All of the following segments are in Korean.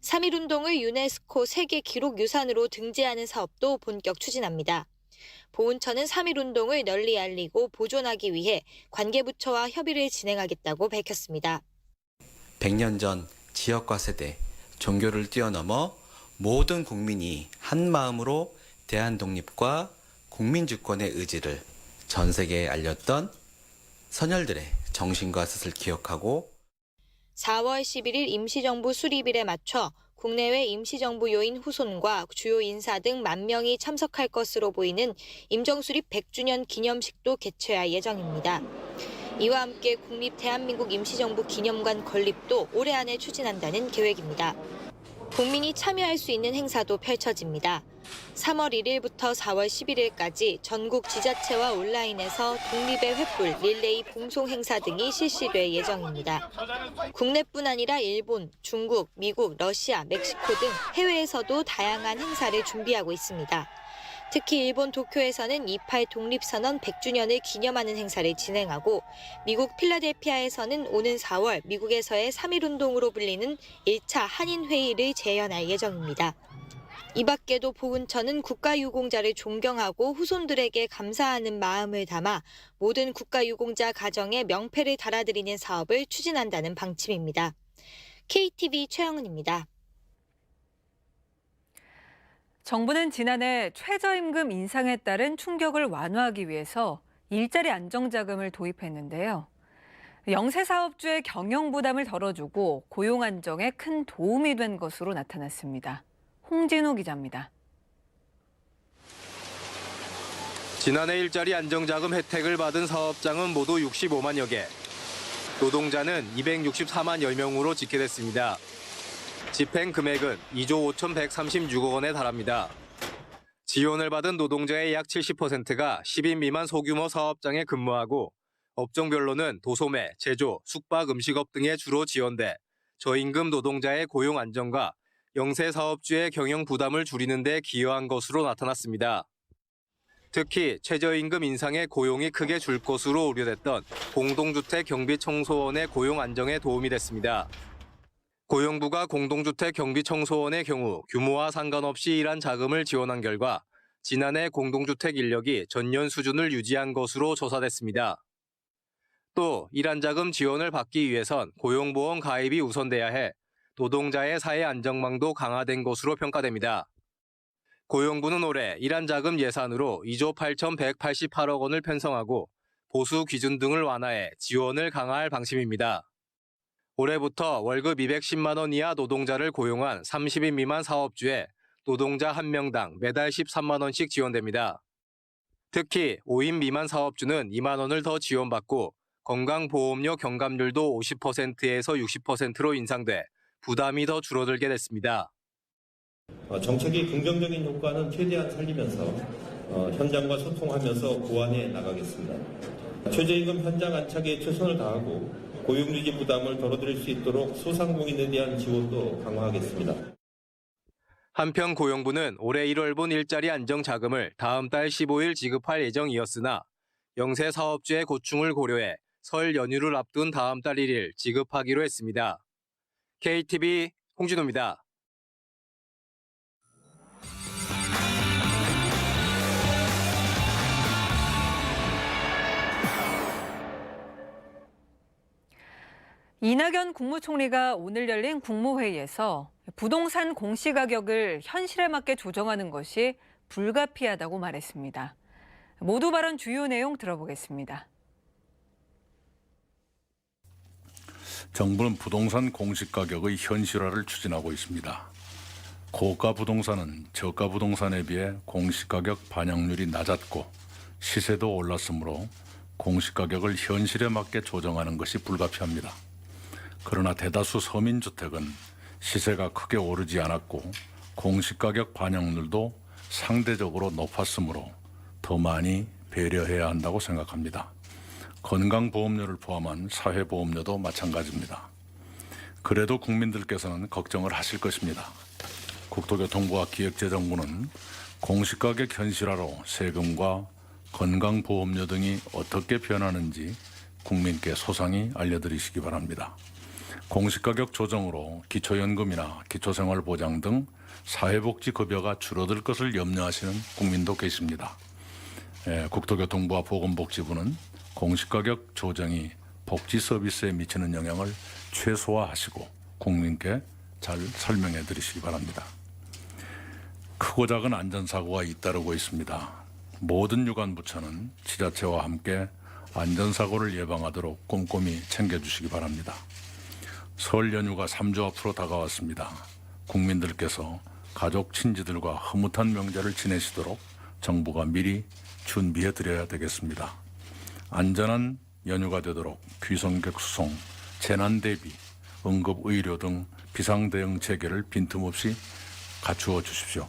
3.1운동을 유네스코 세계 기록유산으로 등재하는 사업도 본격 추진합니다. 보훈처는 3.1운동을 널리 알리고 보존하기 위해 관계부처와 협의를 진행하겠다고 밝혔습니다. 100년 전 지역과 세대, 종교를 뛰어넘어 모든 국민이 한 마음으로 대한독립과 국민주권의 의지를 전 세계에 알렸던 선열들의 정신과 뜻을 기억하고 4월 11일 임시정부 수립일에 맞춰 국내외 임시정부 요인 후손과 주요 인사 등 10,000명이 참석할 것으로 보이는 임정수립 100주년 기념식도 개최할 예정입니다. 이와 함께 국립 대한민국 임시정부 기념관 건립도 올해 안에 추진한다는 계획입니다. 국민이 참여할 수 있는 행사도 펼쳐집니다. 3월 1일부터 4월 11일까지 전국 지자체와 온라인에서 독립의 횃불, 릴레이 봉송 행사 등이 실시될 예정입니다. 국내뿐 아니라 일본, 중국, 미국, 러시아, 멕시코 등 해외에서도 다양한 행사를 준비하고 있습니다. 특히 일본 도쿄에서는 28 독립선언 100주년을 기념하는 행사를 진행하고 미국 필라델피아에서는 오는 4월 미국에서의 3.1운동으로 불리는 1차 한인회의를 재연할 예정입니다. 이 밖에도 보훈처는 국가유공자를 존경하고 후손들에게 감사하는 마음을 담아 모든 국가유공자 가정에 명패를 달아드리는 사업을 추진한다는 방침입니다. KTV 최영은입니다. 정부는 지난해 최저임금 인상에 따른 충격을 완화하기 위해서 일자리 안정자금을 도입했는데요. 영세사업주의 경영 부담을 덜어주고 고용 안정에 큰 도움이 된 것으로 나타났습니다. 홍진우 기자입니다. 지난해 일자리 안정자금 혜택을 받은 사업장은 모두 65만여 개, 노동자는 264만 10명으로 집계됐습니다. 집행 금액은 2조 5,136억 원에 달합니다. 지원을 받은 노동자의 약 70%가 10인 미만 소규모 사업장에 근무하고 업종별로는 도소매, 제조, 숙박, 음식업 등에 주로 지원돼 저임금 노동자의 고용 안정과 영세 사업주의 경영 부담을 줄이는 데 기여한 것으로 나타났습니다. 특히 최저임금 인상에 고용이 크게 줄 것으로 우려됐던 공동주택 경비청소원의 고용 안정에 도움이 됐습니다. 고용부가 공동주택 경비청소원의 경우 규모와 상관없이 일한 자금을 지원한 결과 지난해 공동주택 인력이 전년 수준을 유지한 것으로 조사됐습니다. 또 일한 자금 지원을 받기 위해선 고용보험 가입이 우선돼야 해 노동자의 사회 안정망도 강화된 것으로 평가됩니다. 고용부는 올해 일한 자금 예산으로 2조 8,188억 원을 편성하고 보수 기준 등을 완화해 지원을 강화할 방침입니다. 올해부터 월급 210만 원 이하 노동자를 고용한 30인 미만 사업주에 노동자 1명당 매달 13만 원씩 지원됩니다. 특히 5인 미만 사업주는 2만 원을 더 지원받고 건강보험료 경감률도 50%에서 60%로 인상돼 부담이 더 줄어들게 됐습니다. 정책의 긍정적인 효과는 최대한 살리면서 현장과 소통하면서 보완해 나가겠습니다. 최저임금 현장 안착에 최선을 다하고 고용유지 부담을 덜어드릴 수 있도록 소상공인에 대한 지원도 강화하겠습니다. 한편 고용부는 올해 1월분 일자리 안정자금을 다음 달 15일 지급할 예정이었으나 영세 사업주의 고충을 고려해 설 연휴를 앞둔 다음 달 1일 지급하기로 했습니다. KTV 홍진호입니다. 이낙연 국무총리가 오늘 열린 국무회의에서 부동산 공시가격을 현실에 맞게 조정하는 것이 불가피하다고 말했습니다. 모두 발언 주요 내용 들어보겠습니다. 정부는 부동산 공시가격의 현실화를 추진하고 있습니다. 고가 부동산은 저가 부동산에 비해 공시가격 반영률이 낮았고 시세도 올랐으므로 공시가격을 현실에 맞게 조정하는 것이 불가피합니다. 그러나 대다수 서민주택은 시세가 크게 오르지 않았고 공시가격 반영률도 상대적으로 높았으므로 더 많이 배려해야 한다고 생각합니다. 건강보험료를 포함한 사회보험료도 마찬가지입니다. 그래도 국민들께서는 걱정을 하실 것입니다. 국토교통부와 기획재정부는 공시가격 현실화로 세금과 건강보험료 등이 어떻게 변하는지 국민께 소상히 알려드리시기 바랍니다. 공시가격 조정으로 기초연금이나 기초생활보장 등 사회복지급여가 줄어들 것을 염려하시는 국민도 계십니다. 국토교통부와 보건복지부는 공시가격 조정이 복지 서비스에 미치는 영향을 최소화하시고 국민께 잘 설명해 드리시기 바랍니다. 크고 작은 안전사고가 잇따르고 있습니다. 모든 유관부처는 지자체와 함께 안전사고를 예방하도록 꼼꼼히 챙겨주시기 바랍니다. 설 연휴가 3주 앞으로 다가왔습니다. 국민들께서 가족, 친지들과 흐뭇한 명절을 지내시도록 정부가 미리 준비해 드려야 되겠습니다. 안전한 연휴가 되도록 귀성객 수송, 재난 대비, 응급의료 등 비상대응 체계를 빈틈없이 갖추어 주십시오.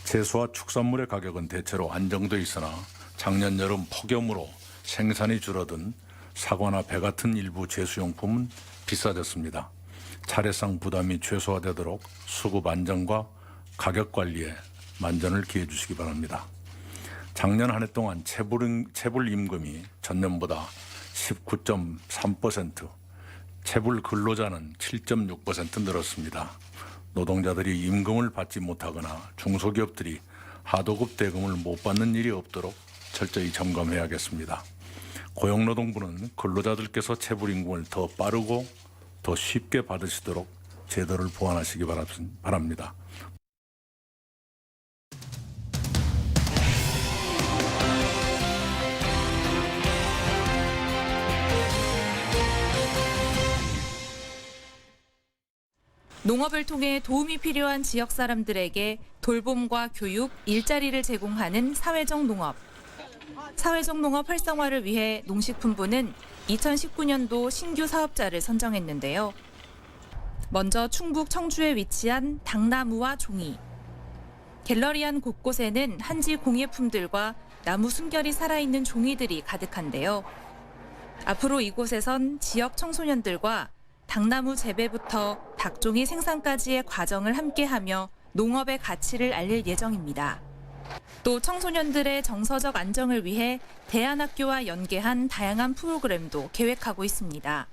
채소와 축산물의 가격은 대체로 안정돼 있으나 작년 여름 폭염으로 생산이 줄어든 사과나 배 같은 일부 제수용품은 비싸졌습니다. 차례상 부담이 최소화되도록 수급 안정과 가격 관리에 만전을 기해 주시기 바랍니다. 작년 한 해 동안 체불 임금이 전년보다 19.3%, 체불 근로자는 7.6% 늘었습니다. 노동자들이 임금을 받지 못하거나 중소기업들이 하도급 대금을 못 받는 일이 없도록 철저히 점검해야겠습니다. 고용노동부는 근로자들께서 체불 임금을 더 빠르고 더 쉽게 받으시도록 제도를 보완하시기 바랍니다. 농업을 통해 도움이 필요한 지역 사람들에게 돌봄과 교육, 일자리를 제공하는 사회적 농업. 사회적 농업 활성화를 위해 농식품부는 2019년도 신규 사업자를 선정했는데요. 먼저 충북 청주에 위치한 당나무와 종이. 갤러리 안 곳곳에는 한지 공예품들과 나무 순결이 살아있는 종이들이 가득한데요. 앞으로 이곳에선 지역 청소년들과 당나무 재배부터 닭종이 생산까지의 과정을 함께하며 농업의 가치를 알릴 예정입니다. 또 청소년들의 정서적 안정을 위해 대안학교와 연계한 다양한 프로그램도 계획하고 있습니다.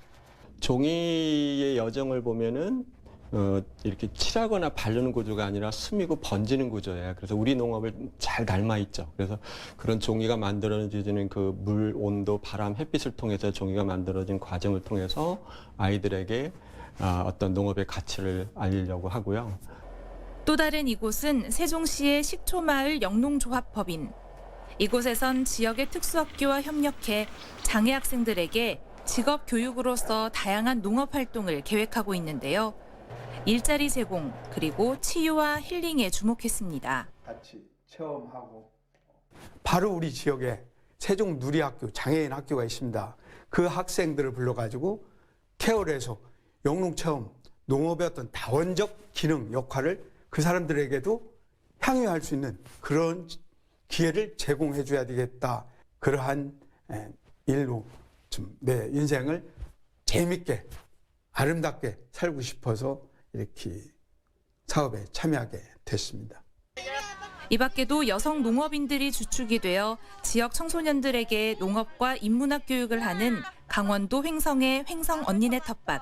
종이의 여정을 보면은 이렇게 칠하거나 바르는 구조가 아니라 스미고 번지는 구조예요. 그래서 우리 농업을 잘 닮아 있죠. 그래서 그런 종이가 만들어지는 그 물, 온도, 바람, 햇빛을 통해서 종이가 만들어진 과정을 통해서 아이들에게 어떤 농업의 가치를 알리려고 하고요. 또 다른 이곳은 세종시의 식초마을 영농조합법인. 이곳에선 지역의 특수학교와 협력해 장애 학생들에게 직업 교육으로서 다양한 농업 활동을 계획하고 있는데요. 일자리 제공, 그리고 치유와 힐링에 주목했습니다. 같이 체험하고 바로 우리 지역에 세종 누리학교, 장애인 학교가 있습니다. 그 학생들을 불러가지고 케어를 해서 영농체험, 농업의 어떤 다원적 기능 역할을 그 사람들에게도 향유할 수 있는 그런 기회를 제공해 줘야 되겠다. 그러한 일로 좀 내 인생을 재밌게 아름답게 살고 싶어서 이렇게 사업에 참여하게 됐습니다. 이 밖에도 여성 농업인들이 주축이 되어 지역 청소년들에게 농업과 인문학 교육을 하는 강원도 횡성의 횡성 언니네 텃밭,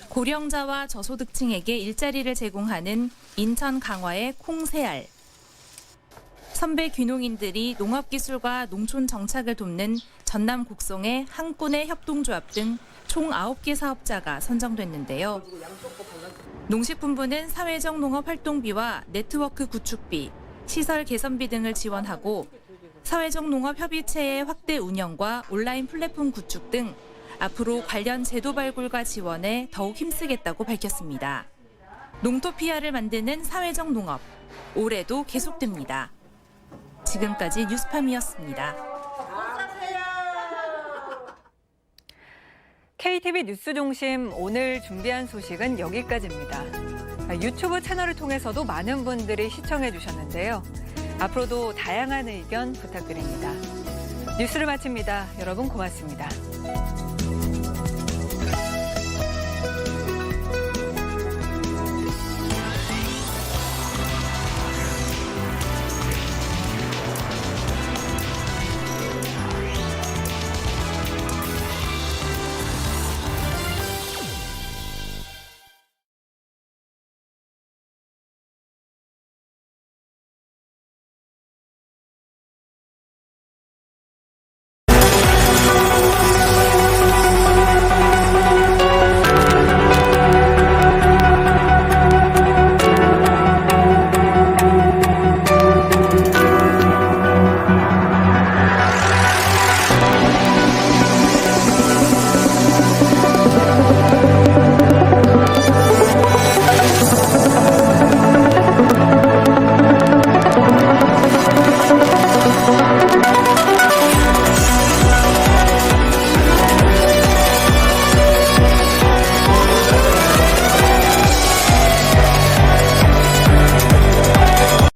고령자와 저소득층에게 일자리를 제공하는 인천 강화의 콩새알, 선배 귀농인들이 농업기술과 농촌 정착을 돕는 전남 곡성의 한꾼의 협동조합 등 총 9개 사업자가 선정됐는데요. 농식품부는 사회적 농업 활동비와 네트워크 구축비, 시설 개선비 등을 지원하고 사회적 농업 협의체의 확대 운영과 온라인 플랫폼 구축 등 앞으로 관련 제도 발굴과 지원에 더욱 힘쓰겠다고 밝혔습니다. 농토피아를 만드는 사회적 농업, 올해도 계속됩니다. 지금까지 뉴스팜이었습니다. KTV 뉴스중심 오늘 준비한 소식은 여기까지입니다. 유튜브 채널을 통해서도 많은 분들이 시청해 주셨는데요. 앞으로도 다양한 의견 부탁드립니다. 뉴스를 마칩니다. 여러분 고맙습니다.